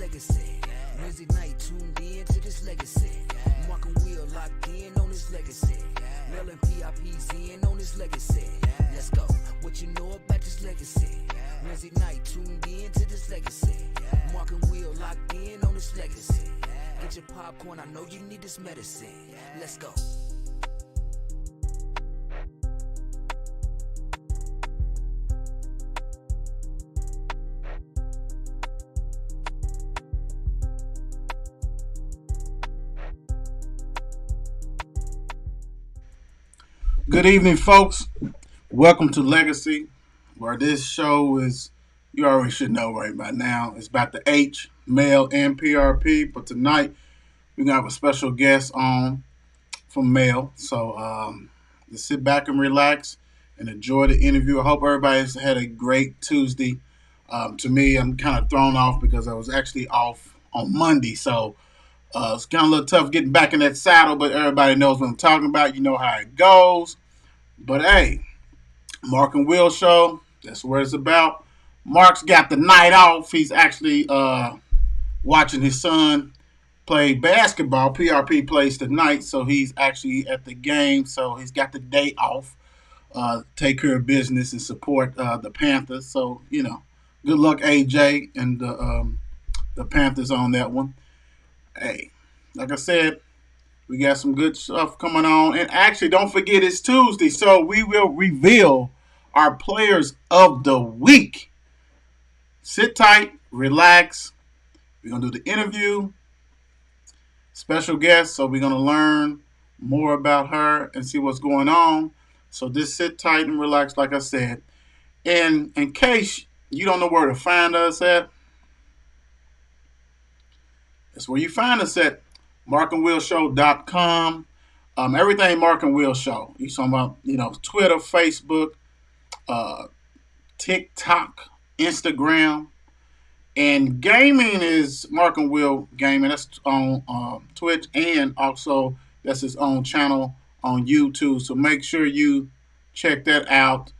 legacy. Music night tuned in to this legacy. Mark and Will locked in on this legacy. Mel and PIP's in on this legacy. Let's go. What you know about this legacy? Music night tuned in to this legacy. Mark and Will locked in on this legacy. Get your popcorn, I know you need this medicine. Let's go. Good evening, folks. Welcome to Legacy, where this show is, you already should know right by now, it's about the H, Mel, and PRP. But tonight, we're going to have a special guest on from Mel. So just sit back and relax and enjoy the interview. I hope everybody's had a great Tuesday. To me, I'm kind of thrown off because I was actually off on Monday. So it's kind of a little tough getting back in that saddle, but everybody knows what I'm talking about. You know how it goes. But hey, Mark and Will show, that's what it's about. Mark's got the night off. He's actually watching his son play basketball. PRP plays tonight, so he's actually at the game. So he's got the day off. Take care of business and support the Panthers. So, you know, good luck, AJ, and the Panthers on that one. Hey, like I said, we got some good stuff coming on. And actually, don't forget it's Tuesday, so we will reveal our players of the week. Sit tight, relax. We're going to do the interview. Special guest, so we're going to learn more about her and see what's going on. So just sit tight and relax, like I said. And in case you don't know where to find us at, that's where you find us at. markandwillshow.com. Everything Mark and Will Show. You talking about, you know, Twitter, Facebook, TikTok, Instagram, and gaming is Mark and Will Gaming. That's on Twitch, and also that's his own channel on YouTube. So make sure you check that out.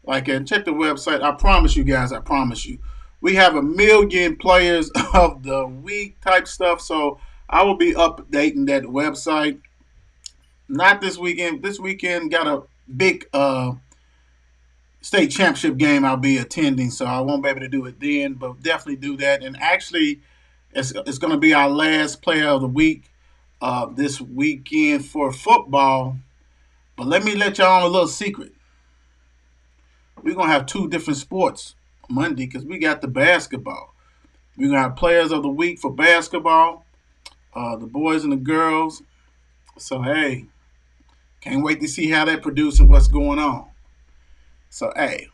And check the website. I promise you guys. I promise you. We have 1 million players of the week type stuff. So I will be updating that website. Not this weekend. This weekend got a big state championship game I'll be attending, so I won't be able to do it then, but definitely do that. And actually, it's going to be our last player of the week this weekend for football. But let me let y'all on a little secret. We're going to have 2 different sports Monday because we got the basketball. We're going to have players of the week for basketball, the boys and the girls. So, hey, can't wait to see how that produces and what's going on. So, hey,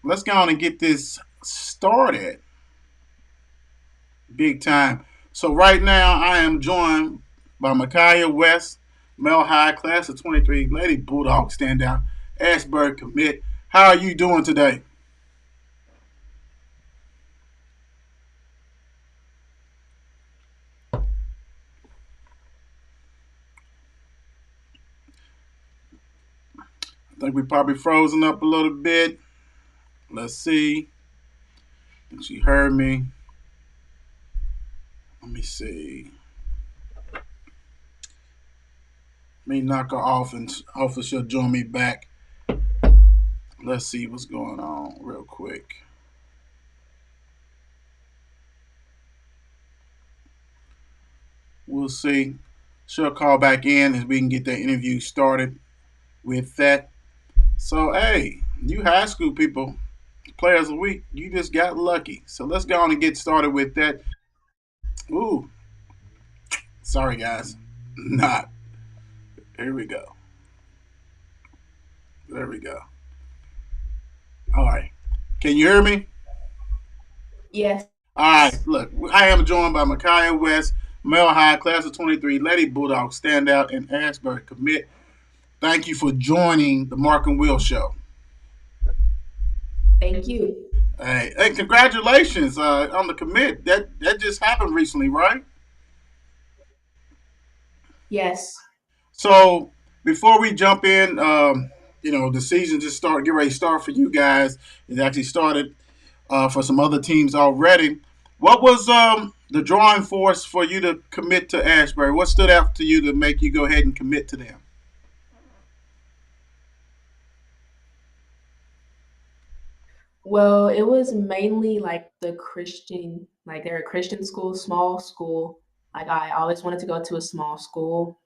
let's go on and get this started big time. So, right now, I am joined by Micaiah West, Mel High, class of 23, Lady Bulldog standout, Ashburn commit. How are you doing today? I think we probably frozen up a little bit. Let's see. I think she heard me. Let me see. Let me knock her off and hopefully she'll join me back. Let's see what's going on real quick. We'll see. She'll call back in as we can get that interview started with that. So, hey, you high school people, players of the week, you just got lucky. So let's go on and get started with that. Ooh. Sorry, guys. Not. Here we go. There we go. All right. Can you hear me? Yes. All right. Look, I am joined by Micaiah West, Mel High, class of 23, Lady Bulldog standout, and Ashburn commit. Thank you for joining the Mark and Will show. Thank you. Hey, congratulations on the commit. That just happened recently, right? Yes. So before we jump in, the season just get ready to start for you guys. It actually started for some other teams already. What was the drawing force for you to commit to Ashbury? What stood out to you to make you go ahead and commit to them? Well, it was mainly like the Christian, like they're a Christian school, small school. Like I always wanted to go to a small school.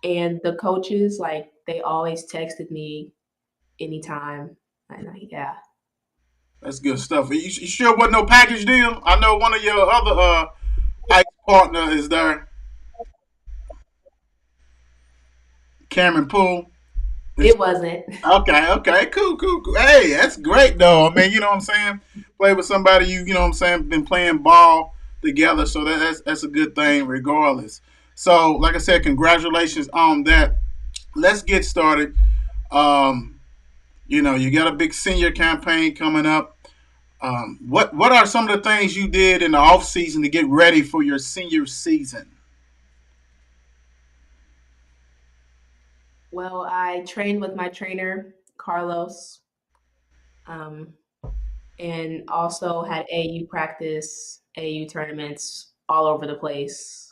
And the coaches, like they always texted me anytime. And yeah, That's good stuff. You sure wasn't no package deal? I know one of your other ice partner is there, Cameron Poole. It's it wasn't. okay, okay, cool, cool, cool. Hey, that's great though. I mean, you know what I'm saying? Play with somebody you know what I'm saying, been playing ball together, so that's a good thing regardless. So, like I said, congratulations on that. Let's get started. Um, you got a big senior campaign coming up. What are some of the things you did in the off season to get ready for your senior season? Well, I trained with my trainer, Carlos, um, and also had AU practice, AU tournaments all over the place.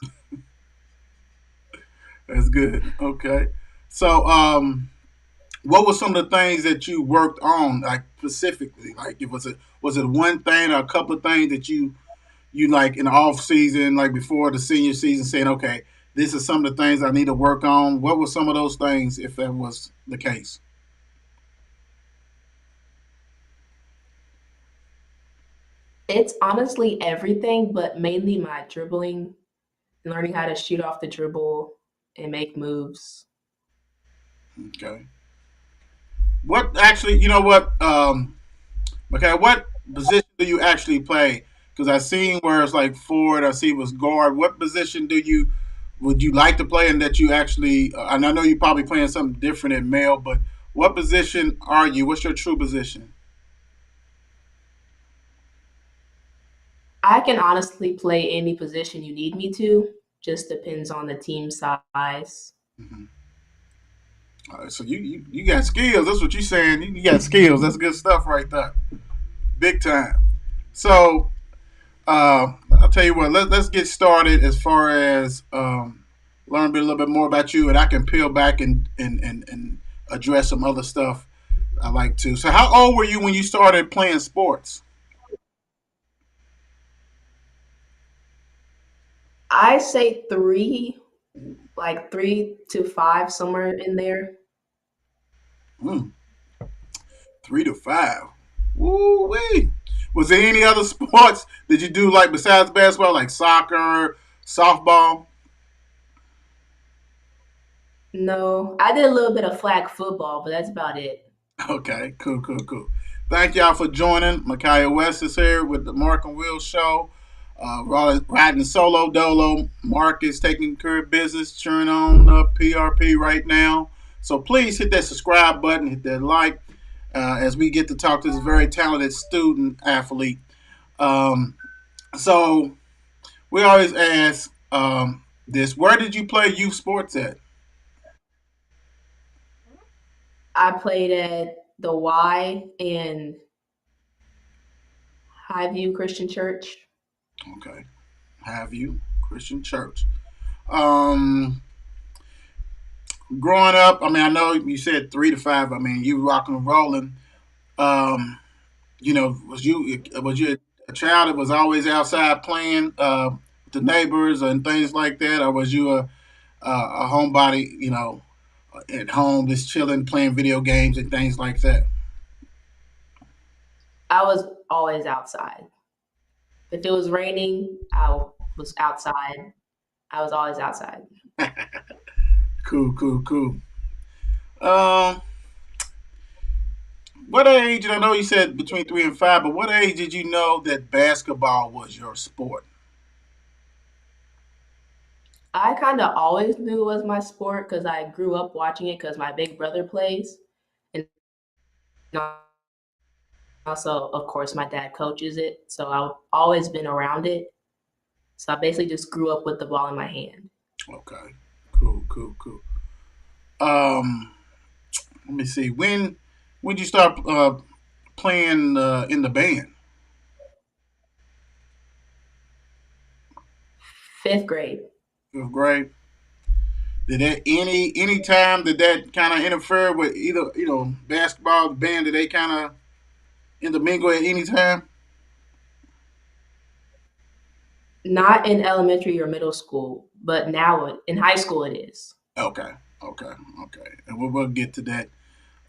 That's good. Okay. So, what were some of the things that you worked on, like specifically? Like, was it one thing or a couple of things that you like in the off season, like before the senior season, saying, okay, this is some of the things I need to work on. What were some of those things, if that was the case? It's honestly everything, but mainly my dribbling, learning how to shoot off the dribble and make moves. Okay. What actually, you know what? Okay, what position do you actually play? Because I seen where it's like forward. I see it was guard. What position do you would you like to play, and that you actually? And I know you're probably playing something different in male, but what position are you? What's your true position? I can honestly play any position you need me to, just depends on the team size. Mm-hmm. All right, so you got skills. That's what you're saying. You got skills. That's good stuff right there. Big time. So I'll tell you what. Let's get started as far as learn a little bit more about you, and I can peel back and address some other stuff I like to. So, how old were you when you started playing sports? I say three, like 3 to 5, somewhere in there. Hmm, 3 to 5. Woo wee. Was there any other sports that you do like besides basketball, like soccer, softball? No, I did a little bit of flag football, but that's about it. Okay, cool, cool, cool. Thank y'all for joining. Micaiah West is here with the Mark and Will Show. Riding solo dolo. Mark is taking care of business, cheering on PRP right now. So please hit that subscribe button, hit that like, as we get to talk to this very talented student athlete. Um, so we always ask this: where did you play youth sports at? I played at the Y and Highview Christian Church. Okay, have you Christian Church? Um, Growing up, I mean, I know you said 3 to 5. I mean, you rocking and rolling. Um, was you a child that was always outside playing with the neighbors and things like that, or was you a homebody? At home just chilling, playing video games and things like that. I was always outside. If it was raining, I was outside. I was always outside. Cool, cool, cool. Um, what age? And I know you said between 3 and 5, but what age did you know that basketball was your sport? I kind of always knew it was my sport because I grew up watching it because my big brother plays. And also, of course, my dad coaches it. So I've always been around it. So I basically just grew up with the ball in my hand. Okay, cool, cool, cool. Um, Let me see. When did you start playing in the band? fifth grade. Fifth grade. Did that any time did that kind of interfere with either basketball band? Did they kind of intermingle at any time? Not in elementary or middle school, but now in high school it is. Okay, okay, okay. And we'll get to that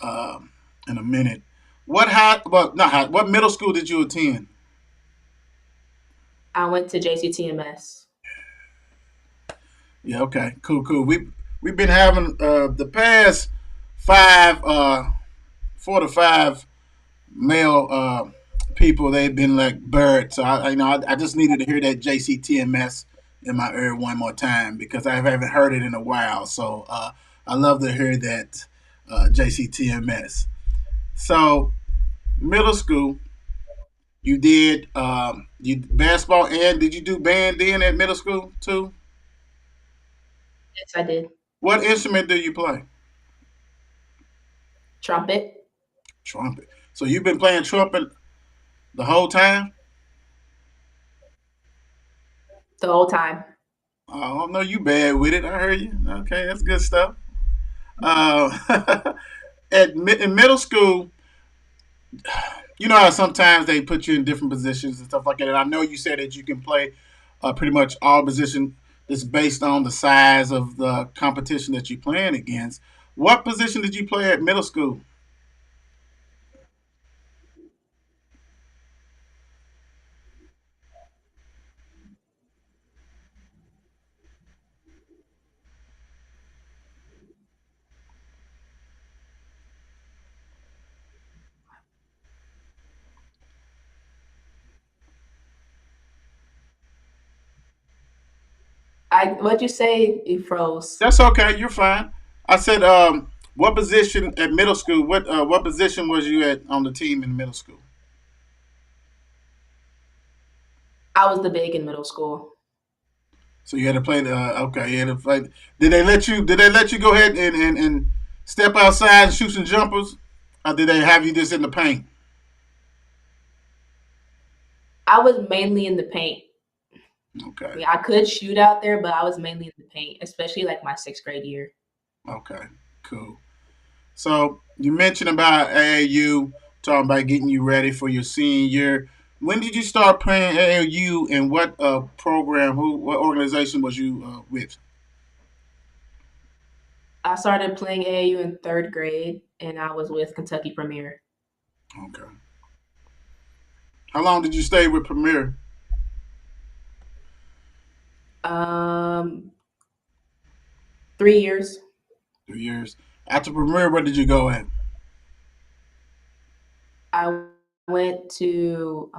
um, in a minute. What high? Well, not high. What middle school did you attend? I went to JCTMS. Yeah. Okay. Cool. Cool. We've been having the past five, 4 to 5 male people. They've been like birds. So I just needed to hear that JCTMS in my ear one more time because I haven't heard it in a while. So I love to hear that JCTMS. So middle school, you did you basketball and did you do band then at middle school too? Yes, I did. What instrument do you play? Trumpet Trumpet. So you've been playing trumpet the whole time? the whole time. Oh no, you bad with it. I heard you. Okay, that's good stuff. Uh, in middle school, you know how sometimes they put you in different positions and stuff like that. And I know you said that you can play pretty much all position. It's based on the size of the competition that you're playing against. What position did you play at middle school? I what'd you say? You froze. That's okay. You're fine. I said, what position at middle school? What position was you at on the team in middle school? I was the big in middle school. So you had to play the okay. You had to play. Did they let you? Did they let you go ahead and step outside and shoot some jumpers, or did they have you just in the paint? I was mainly in the paint. I Okay. mean, I could shoot out there, but I was mainly in the paint, especially like my sixth grade year. Okay. Cool. So you mentioned about AAU, talking about getting you ready for your senior year. When did you start playing AAU, and what program? What organization was you with? I started playing AAU in third grade, and I was with Kentucky Premier. Okay. How long did you stay with Premier? Um, 3 years. 2 years. After Premier, where did you go at? I went to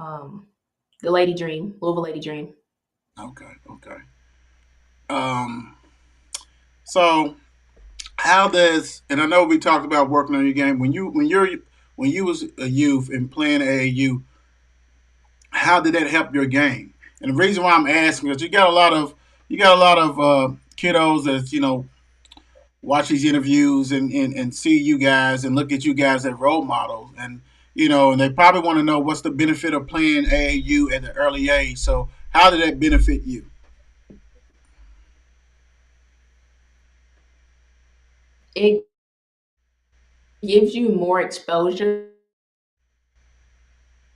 the Lady Dream, Louisville Lady Dream. Okay. Okay. Um. So how does and I know we talked about working on your game when you was a youth and playing AAU. How did that help your game? And the reason why I'm asking is you got a lot of kiddos that watch these interviews and see you guys and look at you guys as role models and and they probably want to know what's the benefit of playing AAU at an early age. So how did that benefit you? It gives you more exposure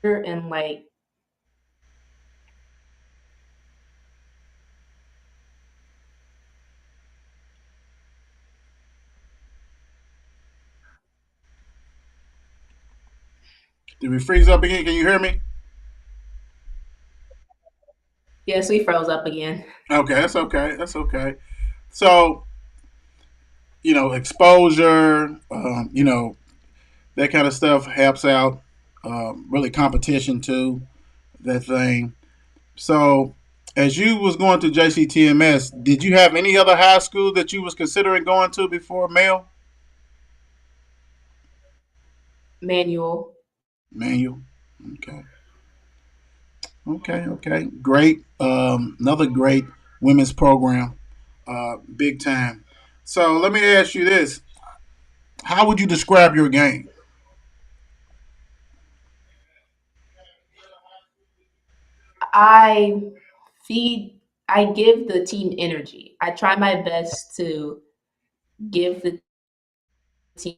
and like Did we freeze up again? Can you hear me? yes, we froze up again. Okay, that's okay. That's okay. So exposure, that kind of stuff helps out. Really, competition too. That thing. So, as you was going to JCTMS, did you have any other high school that you was considering going to before Male? Manual. Manual. Okay. Okay. Okay. Great. Another great women's program. Big time. So let me ask you this: how would you describe your game? I feed I give the team energy. I try my best to give the team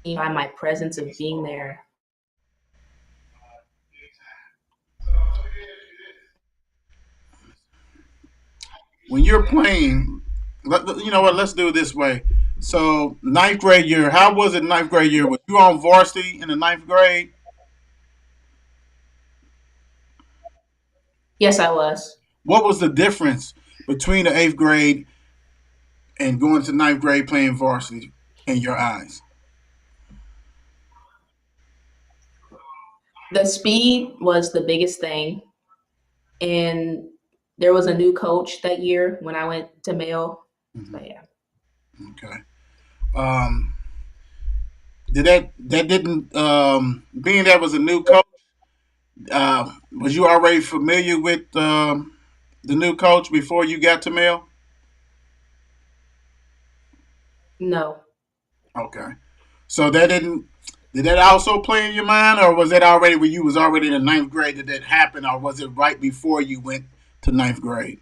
by my presence of being there. When you're playing, you know what? Let's do it this way. So ninth grade year, how was it ninth grade year? Was you on varsity in the ninth grade? Yes, I was. What was the difference between the eighth grade and going to ninth grade playing varsity in your eyes? The speed was the biggest thing, and there was a new coach that year when I went to Mail. So Hmm. yeah, Okay. Um, that didn't being that was a new coach? Was you already familiar with the new coach before you got to Mel? no, Okay. So that didn't did that also play in your mind, or was that already when you was already in the ninth grade that that happened, or was it right before you went to ninth grade?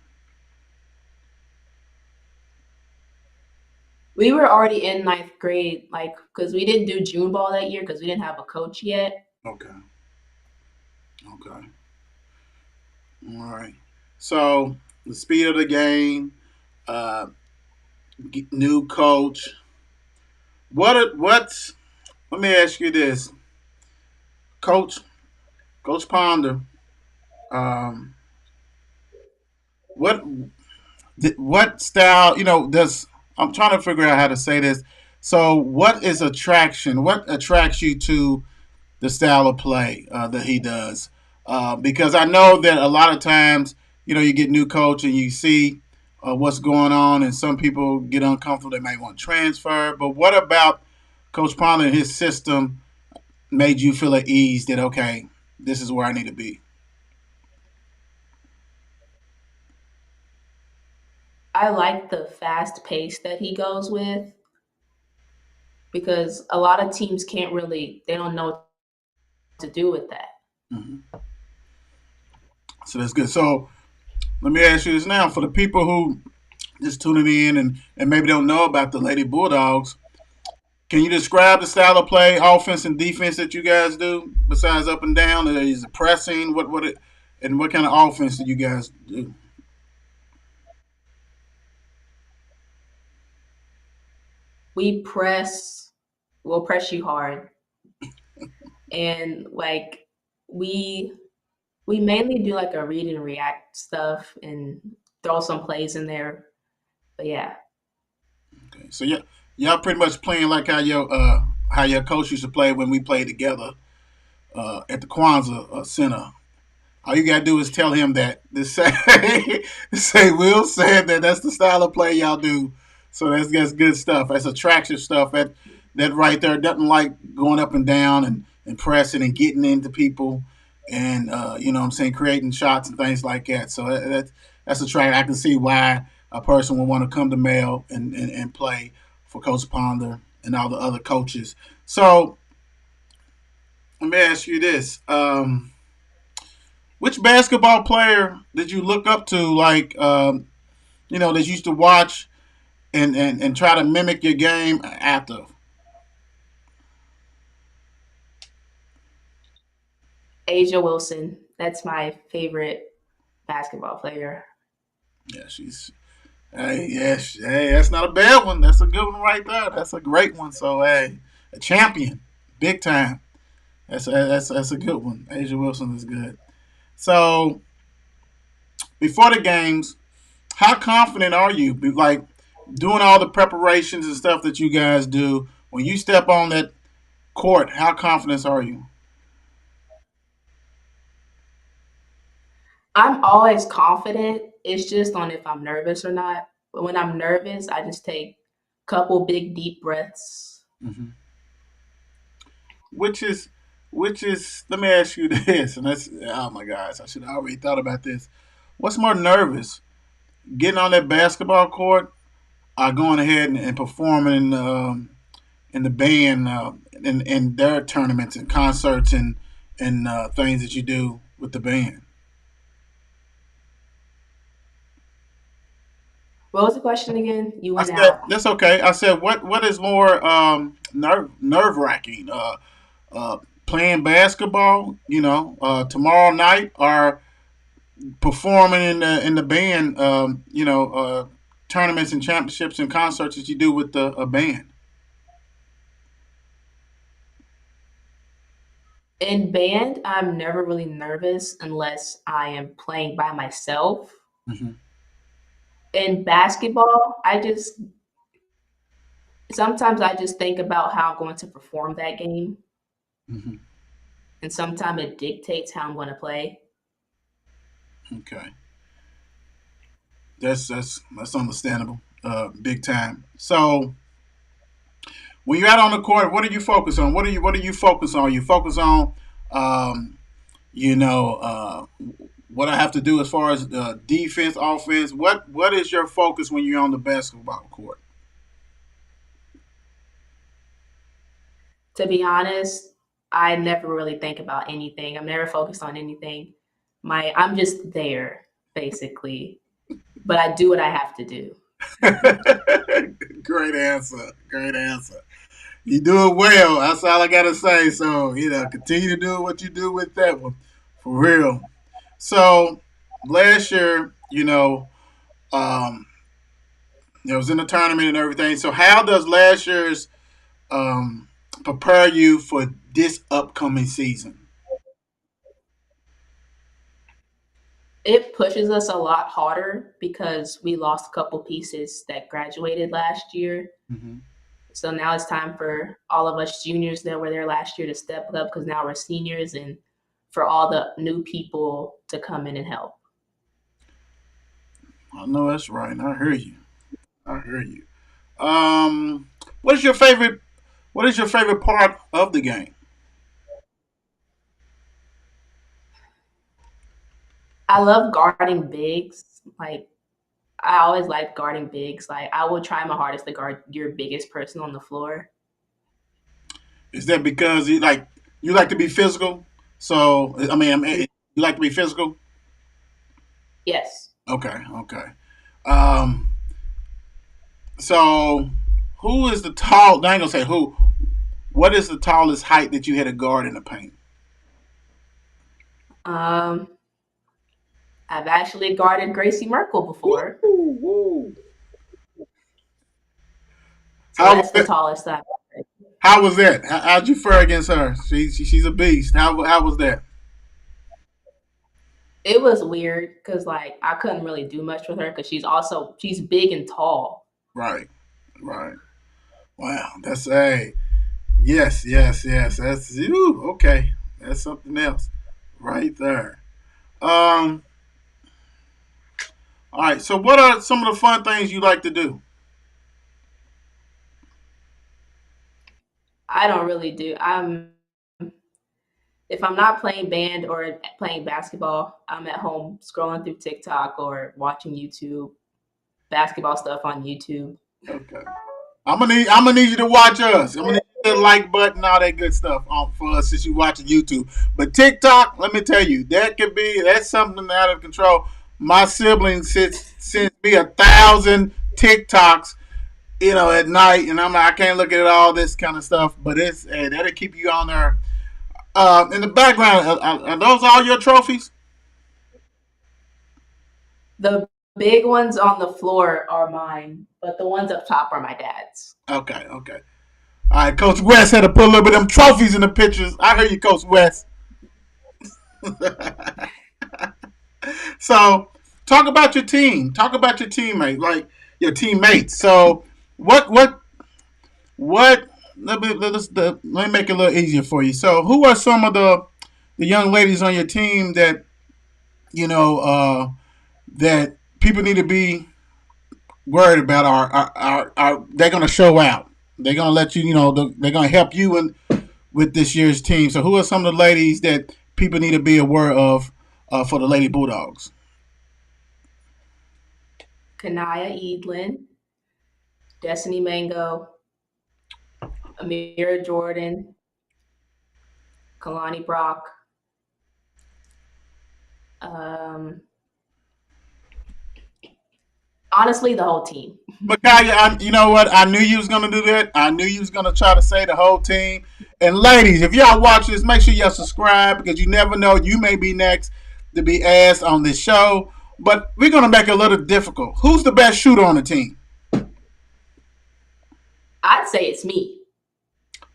we were already in ninth grade, like because we didn't do June ball that year because we didn't have a coach yet. Okay. Okay. All right. So the speed of the game, uh, new coach. What's? Let me ask you this, Coach Coach Ponder. Um, what what style, does I'm trying to figure out how to say this. So what is attraction, what attracts you to the style of play that he does? Because I know that a lot of times, you get new coach and you see what's going on, and some people get uncomfortable, they might want to transfer. But what about Coach Ponder and his system made you feel at ease that, okay, this is where I need to be? I like the fast pace that he goes with because a lot of teams can't really, they don't know what to do with that. Hmm. So that's good. So let me ask you this now, for the people who just tuning in and maybe don't know about the Lady Bulldogs. Can you describe the style of play, offense and defense that you guys do? Besides up and down, is it pressing? And what kind of offense do you guys do? We press, we'll press you hard. And like, we we mainly do like a read and react stuff and throw some plays in there. But yeah, Okay, so yeah, y'all pretty much playing like how your coach used to play when we played together at the Kwanzaa Center. All you gotta do is tell him that. Just say, say Will said that that's the style of play y'all do. So that's good stuff. That's attractive stuff. That right there doesn't like going up and down and pressing and getting into people and you know what I'm saying, creating shots and things like that. So that's attractive. I can see why a person would want to come to Male and play for Coach Ponder and all the other coaches. So let me ask you this. Which basketball player did you look up to, like, that you used to watch and try to mimic your game after? Asia Wilson, that's my favorite basketball player. Yeah, she's. Hey, yes, hey, that's not a bad one. That's a good one right there. That's a great one. So, hey, a champion, big time. That's a good one. Asia Wilson is good. So, before the games, how confident are you? Like doing all the preparations and stuff that you guys do when you step on that court. How confident are you? I'm always confident. It's just on if I'm nervous or not. But when I'm nervous, I just take a couple big deep breaths. Hmm. Which is, which is. Let me ask you this, and that's, oh my gosh, I should have already thought about this. What's more nervous, getting on that basketball court, or going ahead and performing in the band in their tournaments and concerts and things that you do with the band? What was the question again? You I went said out. that's okay. I said what is more nerve wracking? Playing basketball, tomorrow night, or performing in the band, tournaments and championships and concerts that you do with the a band. In band, I'm never really nervous unless I am playing by myself. Hmm. In basketball, sometimes I just think about how I'm going to perform that game, Hmm. and sometimes it dictates how I'm going to play. Okay, that's understandable. Big time. So when you're out on the court, what do you focus on? What do you focus on? You focus on, um, you know, uh, what I have to do as far as defense, offense. What is your focus when you're on the basketball court? To be honest, I never really think about anything. I'm never focused on anything. I'm just there basically, but I do what I have to do. Great answer. Great answer. You do it well. That's all I gotta say. So continue to do what you do with that one, for real. So last year, um, it was in the tournament and everything. So how does last year's um, prepare you for this upcoming season? It pushes us a lot harder because we lost a couple pieces that graduated last year. Hmm. So now it's time for all of us juniors that were there last year to step up because now we're seniors, and for all the new people to come in and help. I know that's right. I hear you. I hear you. Um, what is your favorite? What is your favorite part of the game? I love guarding bigs. Like I always like guarding bigs. Like I will try my hardest to guard your biggest person on the floor. Is that because you like to be physical? So you like to be physical. Yes. Okay, okay. Um, so who is the tall? I ain't gonna say who. What is the tallest height that you had a guard in the paint? Um, I've actually guarded Gracie Merkel before, Woo, woo. so How was that's the that? tallest I've. How was that? How'd you fare against her? She's a beast. How was that? It was weird because like I couldn't really do much with her because she's big and tall. Right, right. Wow, that's a yes, yes, yes. That's you. Okay, that's something else, right there. Um. All right. So, what are some of the fun things you like to do? I don't really do. If I'm not playing band or playing basketball, I'm at home scrolling through TikTok or watching YouTube, basketball stuff on YouTube. Okay. I'm gonna need you to watch us. I'm gonna need you to like button, all that good stuff for us since you watching YouTube. But TikTok, let me tell you, that's something out of control. My siblings sends me 1,000 TikToks, at night, and I'm like, I can't look at all this kind of stuff. But that'll keep you on there. In the background, are those all your trophies? The big ones on the floor are mine, but the ones up top are my dad's. Okay, okay. All right, Coach West had to put a little bit of them trophies in the pictures. I heard you, Coach West. So, talk about your team. Talk about your teammate, like your teammates. So, what? Let me make it a little easier for you. So, who are some of the young ladies on your team that you know that people need to be worried about? Are they're going to show out? They're going to let you. They're going to help you with this year's team. So, who are some of the ladies that people need to be aware of for the Lady Bulldogs? Kanaya Edlin, Destiny Mango, Amira Jordan, Kalani Brock, um, Honestly, the whole team. Micaiah, you know what? I knew you was gonna do that. I knew you was gonna try to say the whole team. And ladies, if y'all watch this, make sure y'all subscribe because you never know. You may be next to be asked on this show. But we're gonna make it a little difficult. Who's the best shooter on the team? I'd say it's me.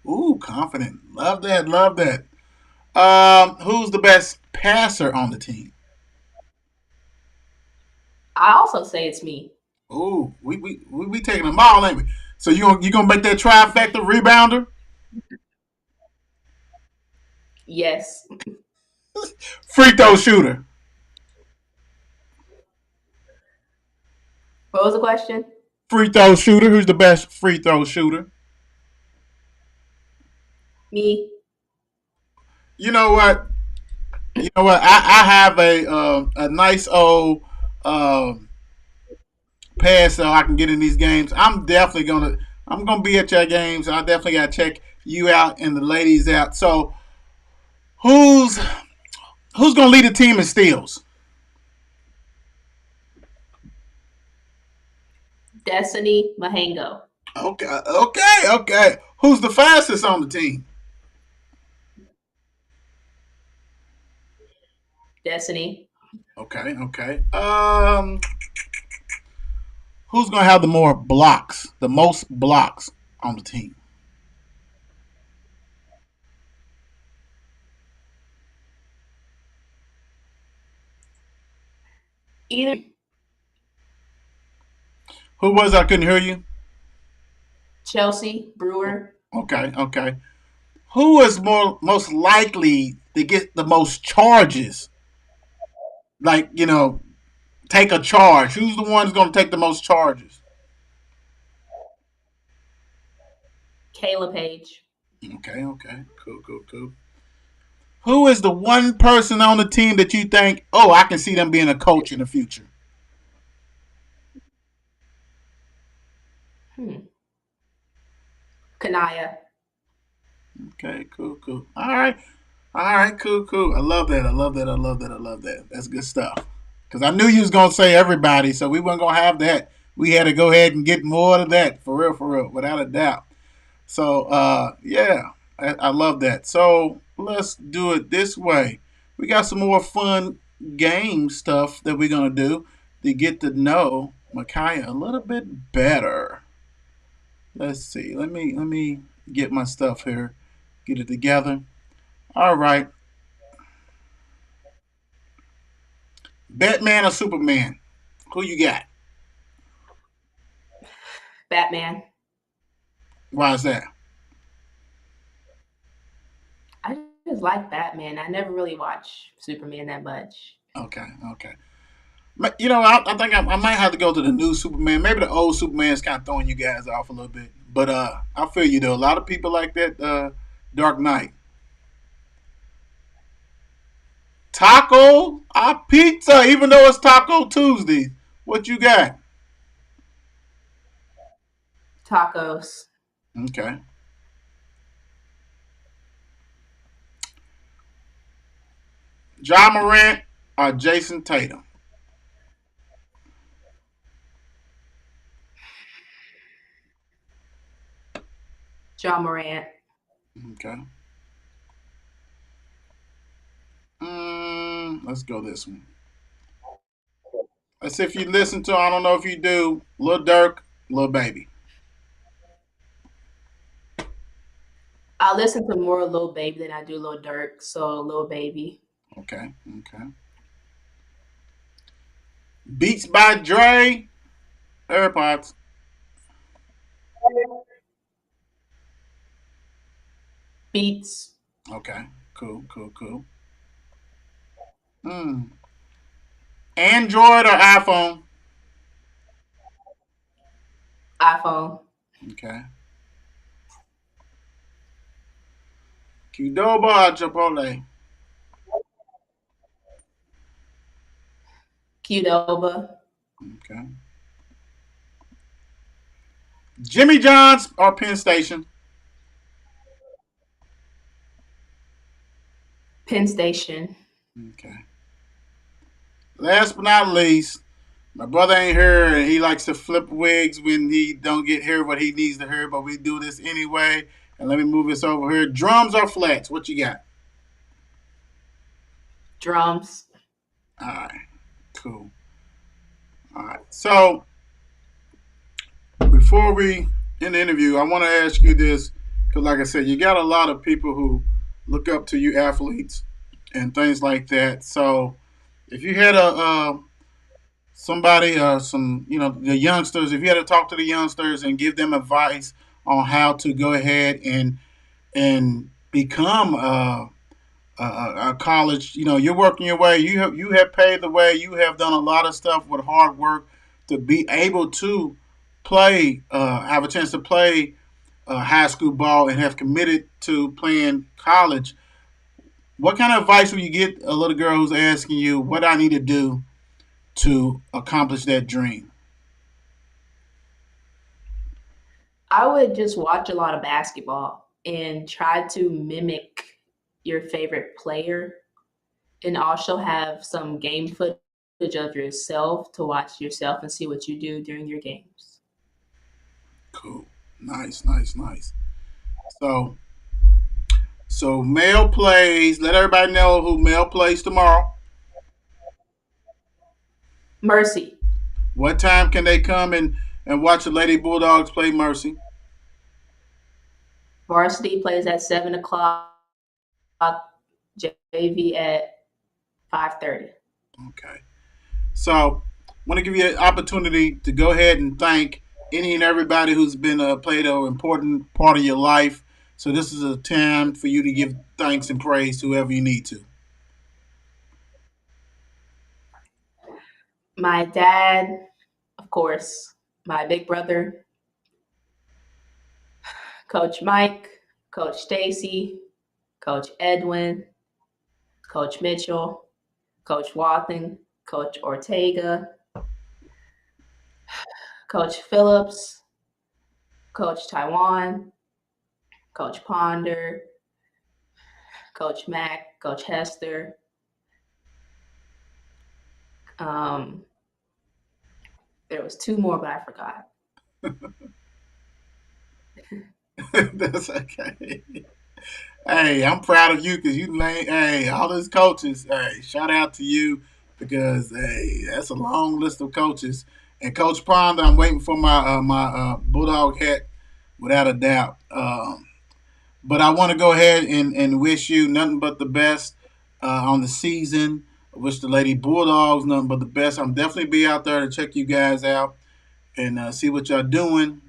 Ooh, confident. Love that. Love that. Who's the best passer on the team? I also say it's me. Ooh, we taking them all, ain't we? So you gonna make that trifecta rebounder? Yes. Free throw shooter. What was the question? Free throw shooter. Who's the best free throw shooter? Me. You know what? You know what? I have a nice old uh, pass so I can get in these games. I'm gonna be at your games. I definitely gotta check you out and the ladies out. So who's who's gonna lead the team in steals? Destiny Mahango. Okay. Who's the fastest on the team? Destiny. Okay. Who's gonna have the more blocks, the most blocks on the team? Either Who was I couldn't hear you? Chelsea Brewer. Okay. Who is most likely to get the most charges? Like, take a charge. Who's the one who's gonna take the most charges? Kayla Page. Okay. Cool. Who is the one person on the team that you think, oh, I can see them being a coach in the future? Hmm. Kanaya. Okay, cool. All right, cool. I love that. That's good stuff. Because I knew you was gonna say everybody, so we weren't gonna have that. We had to go ahead and get more of that for real, without a doubt. So yeah, I love that. So let's do it this way. We got some more fun game stuff that we're gonna do to get to know Micaiah a little bit better. Let's see. Let me get my stuff here, get it together. All right, Batman or Superman? Who you got? Batman. Why is that? I just like Batman. I never really watch Superman that much. Okay. I think I might have to go to the new Superman. Maybe the old Superman's kind of throwing you guys off a little bit. But I feel you though. A lot of people like that Dark Knight. Taco, pizza, even though it's Taco Tuesday. What you got? Tacos. Okay. John Morant or Jason Tatum? John Morant. Okay. Let's go this one. Let's see if you listen to. I don't know if you do. Lil Durk, Lil Baby. I listen to more Lil Baby than I do Lil Durk, so Lil Baby. Okay. Beats by Dre, AirPods. Beats. Okay. Cool. Hmm. Android or iPhone? iPhone. Okay. Qdoba or Chipotle? Qdoba. Okay. Jimmy John's or Penn Station? Penn Station. Okay. Last but not least, My brother ain't here, and he likes to flip wigs when he don't get here what he needs to hear. But we do this anyway. And let me move this over here. Drums or flats? What you got? Drums. All right, cool. All right. So before we end the interview, I want to ask you this because, like I said, you got a lot of people who look up to you, athletes, and things like that. So if you had a somebody, some the youngsters, if you had to talk to the youngsters and give them advice on how to go ahead and become a college, you're working your way. You have paved the way. You have done a lot of stuff with hard work to be able to play, have a chance to play high school ball and have committed to playing college. What kind of advice would you get a little girl who's asking you what I need to do to accomplish that dream? I would just watch a lot of basketball and try to mimic your favorite player and also have some game footage of yourself to watch yourself and see what you do during your games. Cool. Nice, nice, nice. So, so Mel plays. Let everybody know who Mel plays tomorrow. Mercy. What time can they come and watch the Lady Bulldogs play Mercy? Varsity plays at 7 o'clock, JV at 5:30. Okay. So, I want to give you an opportunity to go ahead and thank any and everybody who's been played an important part of your life. So, this is a time for you to give thanks and praise to whoever you need to. My dad, of course, my big brother, Coach Mike, Coach Stacy, Coach Edwin, Coach Mitchell, Coach Watson, Coach Ortega, Coach Phillips, Coach Taiwan, Coach Ponder, Coach Mack, Coach Hester. Um, there was two more, but I forgot. That's okay. Hey, I'm proud of you because you lay. Hey, all those coaches. Hey, shout out to you because hey, that's a long list of coaches. And Coach Ponder, I'm waiting for my bulldog hat without a doubt. But I want to go ahead and wish you nothing but the best on the season. I wish the Lady Bulldogs nothing but the best. I'm definitely be out there to check you guys out and see what y'all doing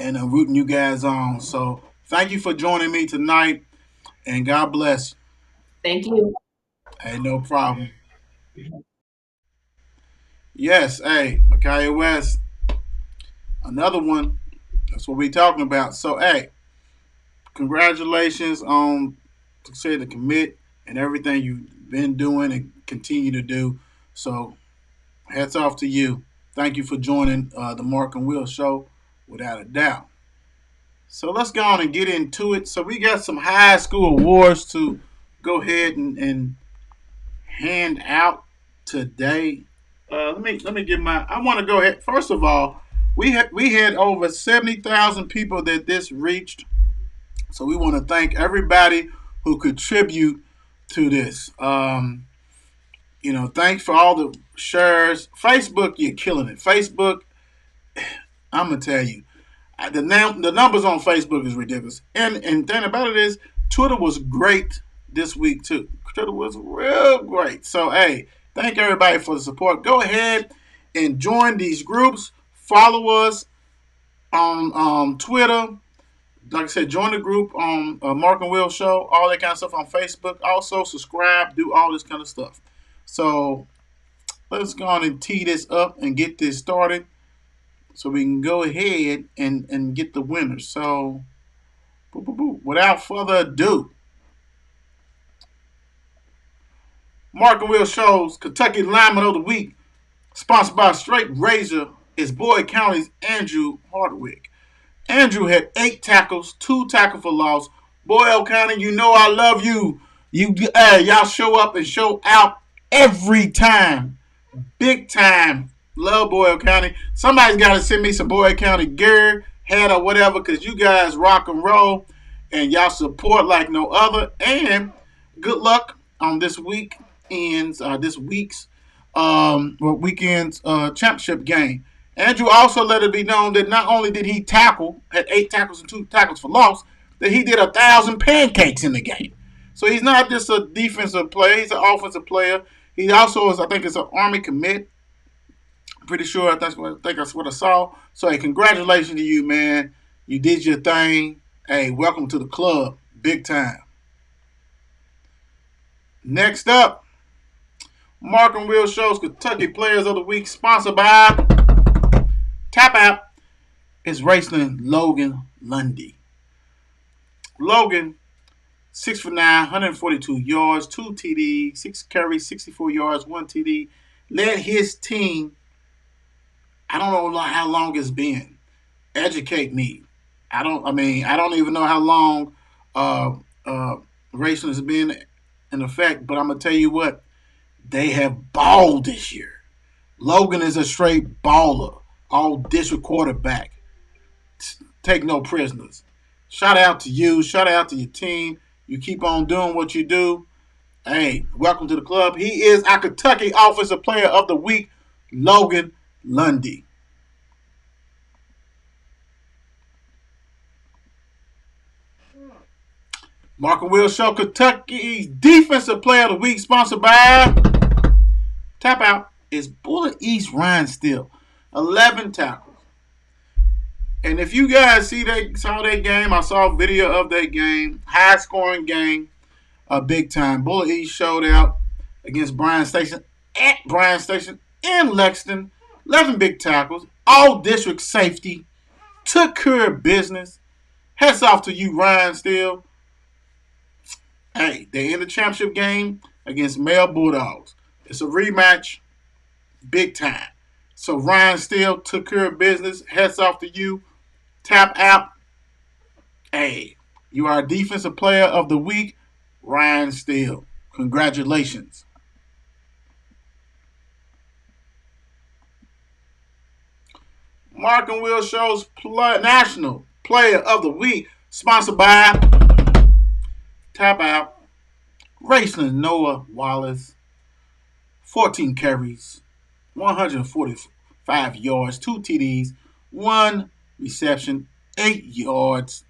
and rooting you guys on. So thank you for joining me tonight, and God bless. Thank you. Hey, no problem. Yes, hey, Micaiah West, another one. That's what we talking about. So, hey, congratulations on say the commit and everything you've been doing and continue to do. So, hats off to you. Thank you for joining the Mark and Will show, without a doubt. So let's go on and get into it. So we got some high school awards to go ahead and hand out today. Let me get my. I want to go ahead. First of all, we had over 70,000 people that this reached. So we want to thank everybody who contribute to this. Thanks for all the shares. Facebook, you're killing it. Facebook, I'm gonna tell you, the numbers on Facebook is ridiculous. And thing about it is, Twitter was great this week too. Twitter was real great. So hey, thank everybody for the support. Go ahead and join these groups. Follow us on Twitter. Like I said, join the group on Mark and Will Show. All that kind of stuff on Facebook. Also subscribe. Do all this kind of stuff. So let's go on and tee this up and get this started so we can go ahead and get the winners. So, without further ado, Mark and Will Show's Kentucky Lineman of the Week, sponsored by Straight Razor, is Boyd County's Andrew Hardwick. Andrew had 8 tackles, 2 tackle for loss. Boyle County, you know I love you. Y'all show up and show out every time. Big time. Love Boyle County. Somebody's got to send me some Boyle County gear, hat, or whatever, because you guys rock and roll and y'all support like no other. And good luck on this week's weekend's championship game. Andrew also let it be known that not only did he tackle, had 8 tackles and 2 tackles for loss, that he did 1,000 pancakes in the game. So he's not just a defensive player; he's an offensive player. He also is, I think, is an Army commit. Pretty sure I think that's what I saw. So hey, congratulations to you, man. You did your thing. Hey, welcome to the club. Big time. Next up, Mark and Will Show's Kentucky Players of the Week, sponsored by Tap Out, is Raceland Logan Lundy. Logan, 6 for 9, 142 yards, 2 TDs, 6 carries, 64 yards, 1 TD. Led his team, I don't know how long it's been. Educate me. I don't even know how long racing has been in effect, but I'm gonna tell you what, they have balled this year. Logan is a straight baller, all district quarterback. Take no prisoners. Shout out to you. Shout out to your team. You keep on doing what you do. Hey, welcome to the club. He is our Kentucky Offensive Player of the Week, Logan Lundy. Mark and Will Show, Kentucky's Defensive Player of the Week, sponsored by Tap Out, is Bullet East Ryan Steele. 11 tackles. And if you guys saw that game, I saw a video of that game, high scoring game, big time. Bullet East showed out against Bryan Station in Lexington. 11 big tackles, all district safety, took care of business. Hats off to you, Ryan Steele. Hey, they're in the championship game against Male Bulldogs. It's a rematch, big time. So Ryan Steele took care of business. Hats off to you. Tap out. Hey, you are Defensive Player of the Week, Ryan Steele. Congratulations. Mark and Will Show's National Player of the Week, sponsored by Tap Out. Raceland Noah Wallace, 14 carries, 145 yards, 2 TDs, 1 reception, 8 yards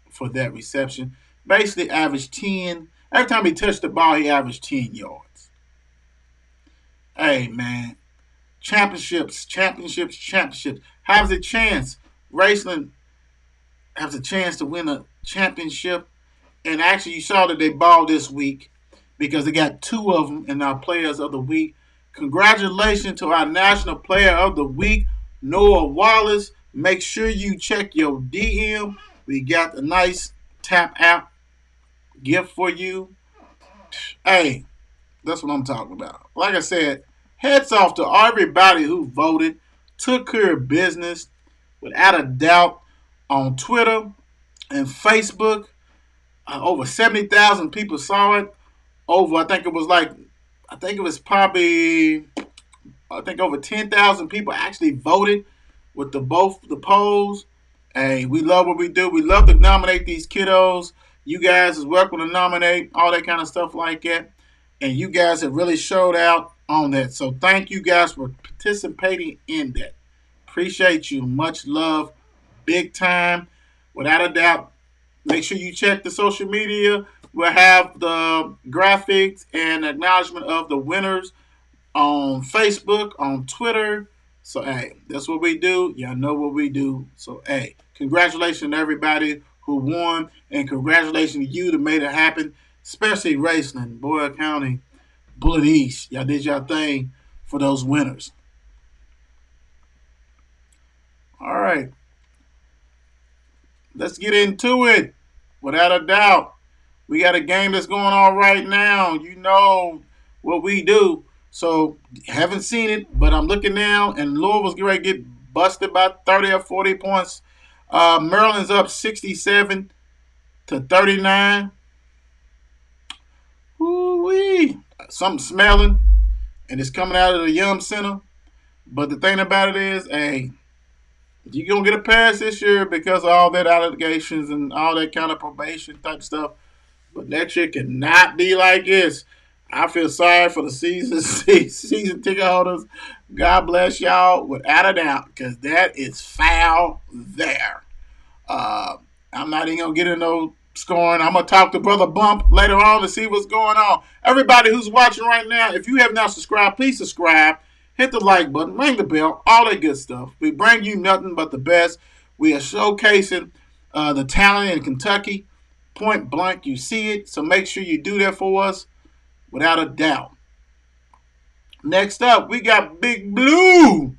for that reception. Basically averaged 10. Every time he touched the ball, he averaged 10 yards. Hey, man. Championships. Has a chance. Raceland has a chance to win a championship. And actually, you saw that they balled this week because they got 2 of them in our Players of the Week. Congratulations to our National Player of the Week, Noah Wallace. Make sure you check your DM. We got a nice Tap Out gift for you. Hey, that's what I'm talking about. Like I said, hats off to everybody who voted, took care of business, without a doubt, on Twitter and Facebook. Over 70,000 people saw it. I think over 10,000 people actually voted with both the polls. Hey, we love what we do. We love to nominate these kiddos. You guys is welcome to nominate, all that kind of stuff like that. And you guys have really showed out on that. So thank you guys for participating in that. Appreciate you. Much love. Big time. Without a doubt, make sure you check the social media. We'll have the graphics and acknowledgement of the winners on Facebook, on Twitter. So, hey, that's what we do. Y'all know what we do. So, hey, congratulations to everybody who won, and congratulations to you that made it happen, especially Raceland, Boyle County, Bullet East. Y'all did your thing for those winners. All right. Let's get into it. Without a doubt, we got a game that's going on right now. You know what we do. So, haven't seen it, but I'm looking now, and Louisville's getting ready to get busted by 30 or 40 points. Maryland's up 67-39. Woo-wee. Something smelling, and it's coming out of the Yum Center. But the thing about it is, hey, you're going to get a pass this year because of all that allegations and all that kind of probation type stuff. But next year cannot be like this. I feel sorry for the season ticket holders. God bless y'all without a doubt because that is foul there. Uh, I'm not even gonna get into no scoring. I'm gonna talk to Brother Bump later on to see what's going on. Everybody who's watching right now, if you have not subscribed, please subscribe. Hit the like button, ring the bell, all that good stuff. We bring you nothing but the best. We are showcasing the talent in Kentucky, point blank. You see it, so make sure you do that for us without a doubt. Next up, we got Big Blue.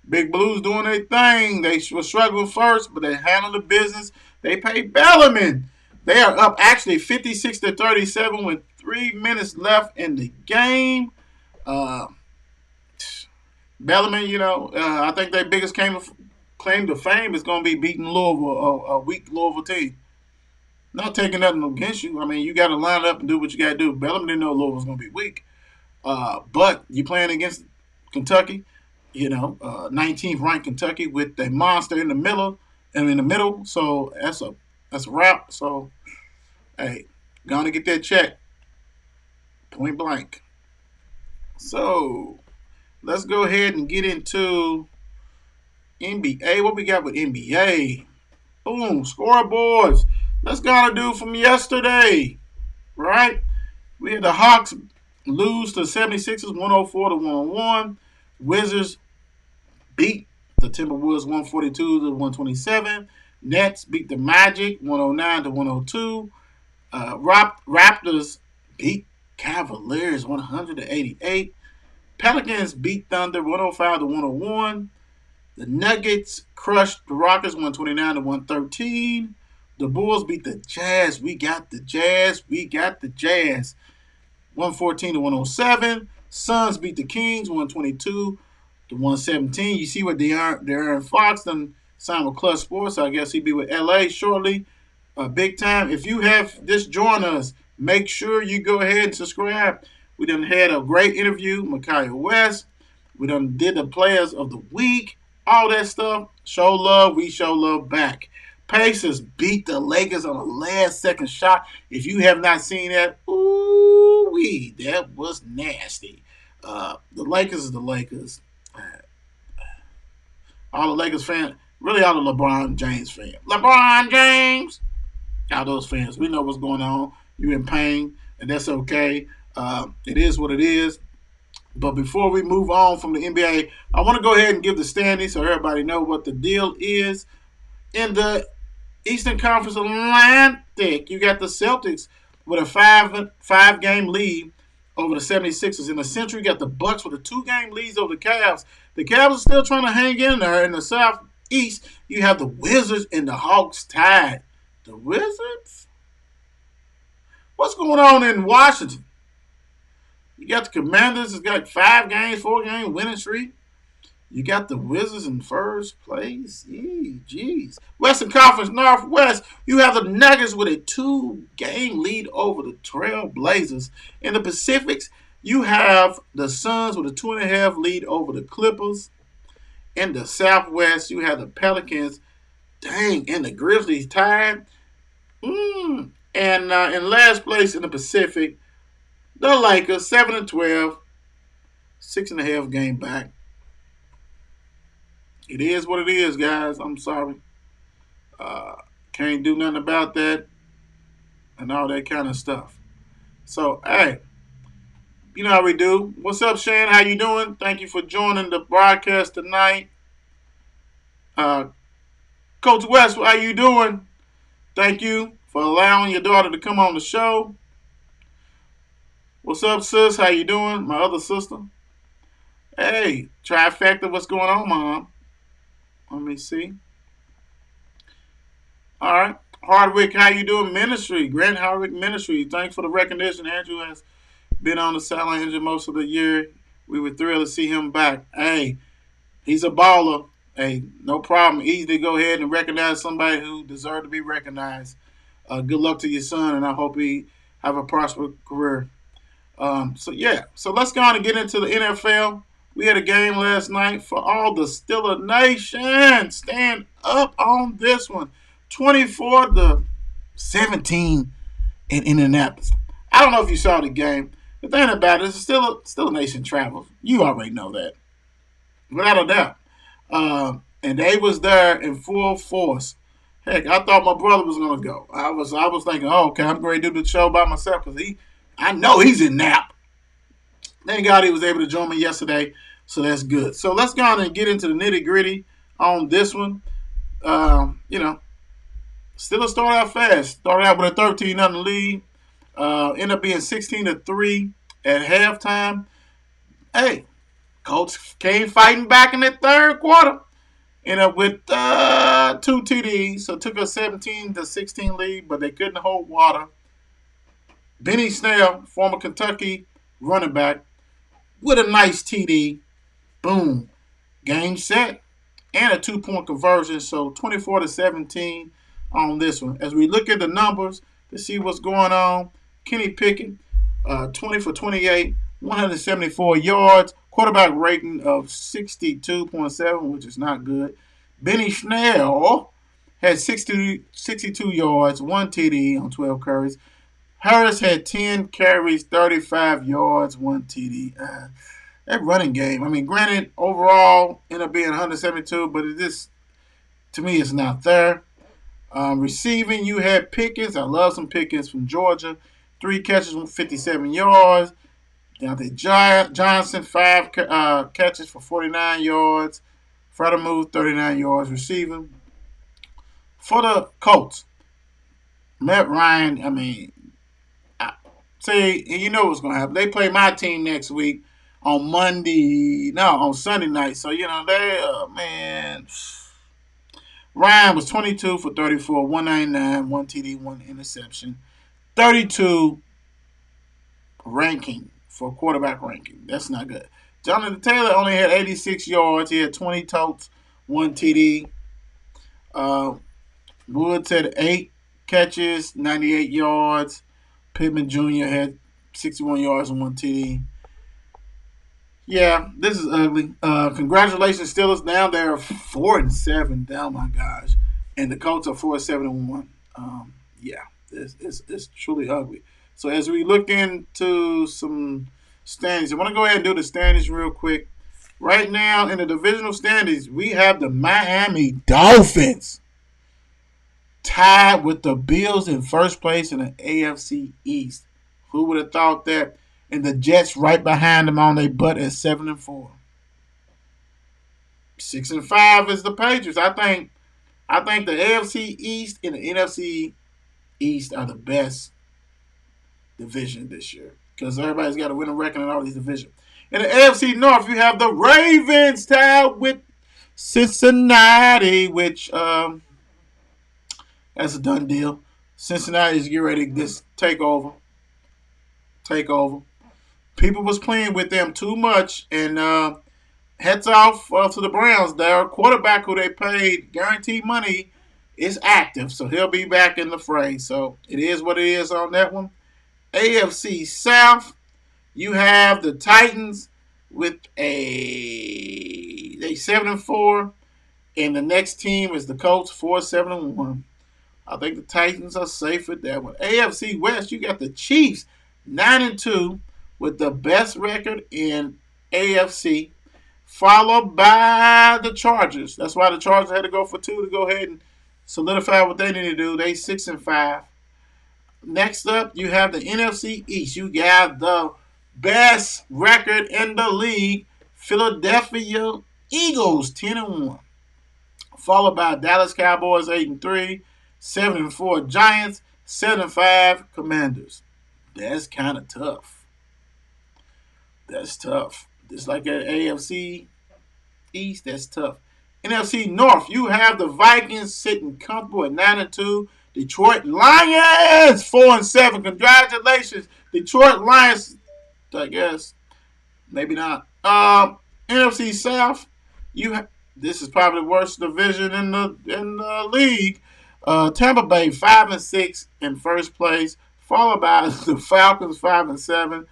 Big Blues doing their thing. They were struggling first, but they handled the business. They paid Bellarmine. They are up actually 56-37 with 3 minutes left in the game. Uh, Bellarmine, I think their biggest claim to fame is going to be beating Louisville, a weak Louisville team. Not taking nothing against you. I mean, you got to line up and do what you got to do. Bellarmine didn't know Louisville was going to be weak. But you playing against Kentucky, 19th ranked Kentucky with a monster in the middle and in the middle. So that's a wrap. So hey, gonna get that check. Point blank. So let's go ahead and get into NBA. What we got with NBA? Boom, scoreboards. Let's go do from yesterday. Right? We had the Hawks lose to 76ers 104-101. Wizards beat the Timberwolves 142-127. Nets beat the Magic 109-102. Raptors beat Cavaliers 100-88. Pelicans beat Thunder 105-101. The Nuggets crushed the Rockets 129-113. The Bulls beat the Jazz. We got the Jazz. 114-107. Suns beat the Kings 122-117. You see what De'Aaron Fox done signed with Clutch Sports. So I guess he'll be with LA shortly. Big time. If you have just joined us, make sure you go ahead and subscribe. We done had a great interview, Micaiah West. We done did the players of the week. All that stuff. Show love, we show love back. Pacers beat the Lakers on a last-second shot. If you have not seen that, ooh-wee, that was nasty. The Lakers is the Lakers. All the Lakers fans, really all the LeBron James fans. LeBron James! All those fans, we know what's going on. You're in pain, and that's okay. It is what it is. But before we move on from the NBA, I want to go ahead and give the standings so everybody know what the deal is. In the Eastern Conference Atlantic, you got the Celtics with a five-game lead over the 76ers. In the Central, you got the Bucks with a 2-game lead over the Cavs. The Cavs are still trying to hang in there. In the Southeast, you have the Wizards and the Hawks tied. The Wizards? What's going on in Washington? You got the Commanders has got 4-game winning streak. You got the Wizards in first place. Jeez. Western Conference Northwest, you have the Nuggets with a 2-game lead over the Trail Blazers. In the Pacifics, you have the Suns with a 2.5 lead over the Clippers. In the Southwest, you have the Pelicans. And the Grizzlies tied. And in last place in the Pacific, the Lakers 7-12, 6.5 game back. It is what it is, guys. I'm sorry. Can't do nothing about that and all that kind of stuff. So, hey, you know how we do. What's up, Shane? How you doing? Thank you for joining the broadcast tonight. Coach West, how you doing? Thank you for allowing your daughter to come on the show. What's up, sis? How you doing? My other sister. Hey, trifecta, what's going on, Mom? Let me see. All right. Hardwick, how you doing? Ministry. Grant Hardwick Ministry. Thanks for the recognition. Andrew has been on the sideline injured most of the year. We were thrilled to see him back. Hey, he's a baller. Hey, no problem. Easy to go ahead and recognize somebody who deserves to be recognized. Good luck to your son, and I hope he have a prosperous career. So let's go on and get into the NFL. We had a game last night for all the Steeler Nation. Stand up on this one. 24-17 in Indianapolis. I don't know if you saw the game. The thing about it is still a nation travels. You already know that, without a doubt. And they was there in full force. Heck, I thought my brother was gonna go. I was thinking, oh, okay, I'm going to do the show by myself because I know he's in nap. Thank God he was able to join me yesterday, so that's good. So let's go on and get into the nitty gritty on this one. You know, Steelers started out fast. Started out with a 13-0 lead. Ended up being 16-3 at halftime. Hey, Colts came fighting back in the third quarter. Ended up with 2 TDs, so took a 17-16 lead, but they couldn't hold water. Benny Snell, former Kentucky running back, with a nice TD. Boom. Game set. And a 2-point conversion. So 24-17 on this one. As we look at the numbers to see what's going on, Kenny Pickett, 20 for 28, 174 yards, quarterback rating of 62.7, which is not good. Benny Snell had 62 yards, 1 TD on 12 carries. Harris had 10 carries, 35 yards, 1 TD. That running game, I mean, granted, overall, ended up being 172, but it just, to me, it's not there. Receiving, you had Pickens. I love some Pickens from Georgia. 3 catches, 57 yards. Deontay Johnson, 5 catches for 49 yards. Fredemuth, 39 yards receiving. For the Colts, Matt Ryan, I mean, see, you know what's going to happen. They play my team next week on Sunday night. So, man. Ryan was 22 for 34, 199, 1 TD, 1 interception. 32 ranking for quarterback ranking. That's not good. Jonathan Taylor only had 86 yards. He had 20 totes, 1 TD. Woods had 8 catches, 98 yards. Pittman Jr. had 61 yards and 1 TD. Yeah, this is ugly. Congratulations, Steelers. Now they're 4-7. Oh my gosh, and the Colts are 4-7-1. Yeah, it's truly ugly. So as we look into some standings, I want to go ahead and do the standings real quick. Right now in the divisional standings, we have the Miami Dolphins tied with the Bills in first place in the AFC East. Who would have thought that? And the Jets right behind them on their butt at 7-4. 6-5 is the Patriots. I think the AFC East and the NFC East are the best division this year because everybody's got to win a record in all these divisions. In the AFC North, you have the Ravens tied with Cincinnati, which that's a done deal. Cincinnati is getting ready to just take over. People was playing with them too much, and hats off to the Browns. Their quarterback, who they paid guaranteed money, is active, so he'll be back in the fray. So it is what it is on that one. AFC South, you have the Titans with a 7-4, and the next team is the Colts 4-7-1. I think the Titans are safe with that one. AFC West, you got the Chiefs 9-2 with the best record in AFC, followed by the Chargers. That's why the Chargers had to go for 2 to go ahead and solidify what they need to do. They 6-5. Next up, you have the NFC East. You got the best record in the league, Philadelphia Eagles 10-1, followed by Dallas Cowboys 8-3, 7-4 Giants, 7-5 Commanders. That's kind of tough. That's tough. Just like at AFC East, that's tough. NFC North, you have the Vikings sitting comfortable at 9-2. Detroit Lions 4-7. Congratulations, Detroit Lions. I guess maybe not. NFC South, this is probably the worst division in the league. Tampa Bay 5-6 in first place, followed by the Falcons 5-7.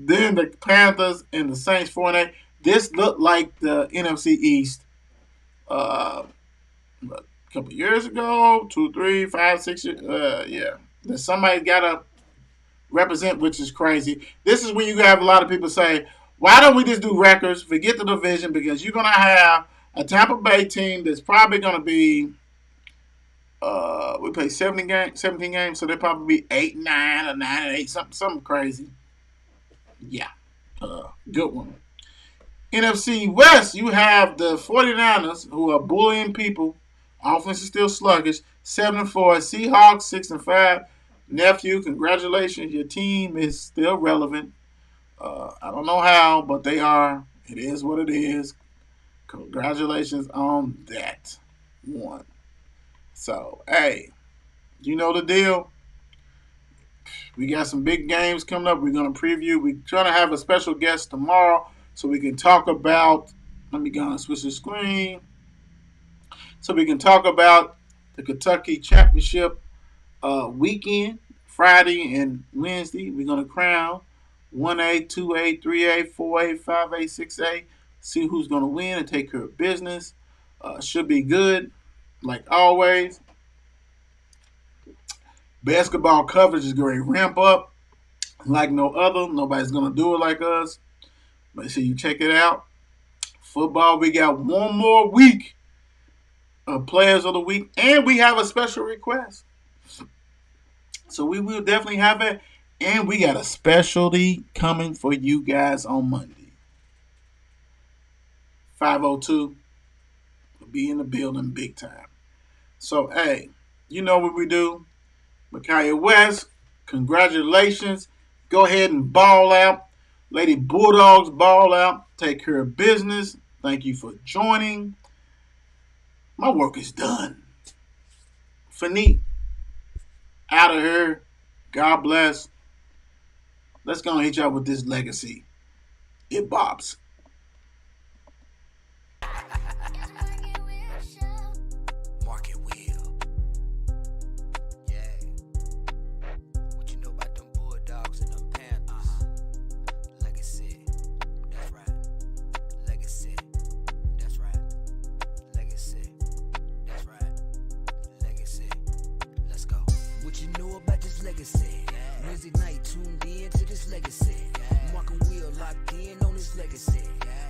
Then the Panthers and the Saints 4-8. This looked like the NFC East a couple years ago, 2, 3, 5, 6 years. Yeah, that somebody's got to represent, which is crazy. This is when you have a lot of people say, "Why don't we just do records? Forget the division because you're gonna have a Tampa Bay team that's probably gonna be." We play 17 games, so they'll probably be 8-9 or 9-8, something crazy. Yeah, good one. NFC West, you have the 49ers, who are bullying people. Offense is still sluggish. 7-4. Seahawks 6-5. Nephew, congratulations. Your team is still relevant. I don't know how, but they are. It is what it is. Congratulations on that one. So, hey, you know the deal. We got some big games coming up. We're going to preview. We're trying to have a special guest tomorrow so we can talk about. Let me go and switch the screen. So we can talk about the Kentucky Championship weekend, Friday and Wednesday. We're going to crown 1A, 2A, 3A, 4A, 5A, 6A. See who's going to win and take care of business. Should be good, like always. Basketball coverage is going to ramp up like no other. Nobody's going to do it like us. Make sure you check it out. Football, we got one more week of Players of the Week, and we have a special request. So we will definitely have it, and we got a specialty coming for you guys on Monday. 502 will be in the building big time. So, hey, you know what we do. Micaiah West, congratulations. Go ahead and ball out. Lady Bulldogs, ball out. Take care of business. Thank you for joining. My work is done. Finite. Out of here. God bless. Let's go and hit y'all with this legacy. It bobs. Mark and Will. Yeah. What you know about them Bulldogs and them Panthers? Legacy. That's right. Legacy. That's right. Legacy. That's right. Legacy. Let's go. What you know about this legacy? Wednesday night tuned in to this legacy. Mark and Will locked in on this legacy.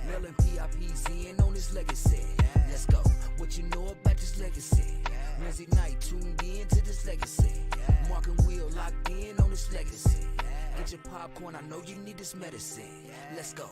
Mel and PIP's in on this legacy. Let's go. What you know about this legacy? Wednesday night tuned in to this legacy. Mark and Will locked in on this legacy. Get your popcorn, I know you need this medicine. Let's go.